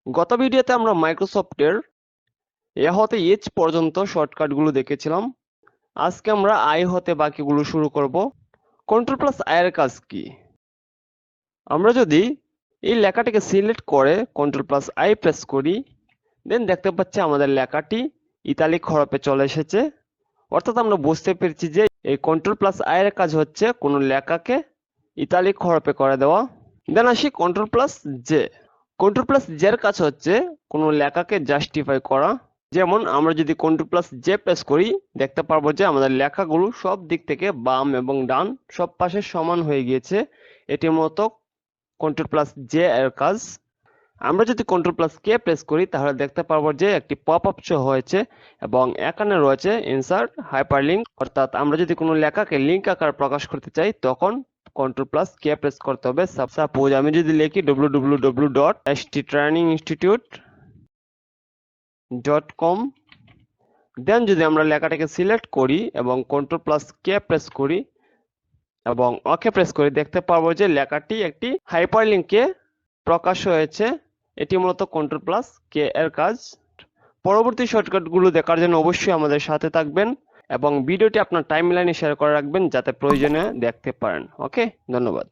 গত ভিডিওতে আমরা মাইক্রোসফটের এ হতে এইচ পর্যন্ত শর্টকাটগুলো দেখেছিলাম। আজকে আমরা আই হতে বাকিগুলো শুরু করব। কন্ট্রোল প্লাস আই এর কাজ কি? আমরা যদি এই লেখাটিকে সিলেক্ট করে কন্ট্রোল প্লাস আই প্রেস করি, দেন দেখতে পাচ্ছি আমাদের লেখাটি ইতালিক হরফে চলে এসেছে। অর্থাৎ আমরা বুঝতে পেরেছি যে এই কন্ট্রোল প্লাস আই এর কাজ হচ্ছে কোনো লেখাকে ইতালিক হরফে করে দেওয়া। দেন আসি control plus J. Control plus J এর কাজ হচ্ছে কোনো লেখাকে জাস্টিফাই করা। যেমন আমরা যদি কন্ট্রোল প্লাস জে প্রেস করি, দেখতে পারবো যে আমাদের লেখাগুলো সব দিক থেকে বাম এবং ডান সব পাশে সমান হয়ে গিয়েছে। এটির মতো কন্ট্রোল প্লাস জে এর কাজ। আমরা যদি কন্ট্রোল প্লাস কে প্রেস করি তাহলে দেখতে পারবো যে একটি পপ আপ শো হয়েছে এবং এখানে রয়েছে ইনসার্ট হাইপারলিংক। অর্থাৎ আমরা যদি কোনো লেখাকে লিঙ্ক আকারে প্রকাশ করতে চাই তখন কন্ট্রোল প্লাস কে প্রেস করতে হবে। সাপোজ আমি যদি লিখি www.sttraininginstitute.com, দেন যদি আমরা লেখাটাকে সিলেক্ট করি এবং কন্ট্রোল প্লাস কে প্রেস করি এবং ওকে প্রেস করি, দেখতে পারবো যে লেখাটি একটি হাইপারলিংকে প্রকাশ হয়েছে। এটি মূলত কন্ট্রোল প্লাস কে এর কাজ। পরবর্তী শর্টকাটগুলো দেখার জন্য অবশ্যই আমাদের সাথে থাকবেন এবং ভিডিওটি আপনার টাইমলাইনে শেয়ার করে রাখবেন যাতে প্রয়োজনে দেখতে পারেন। ওকে, ধন্যবাদ।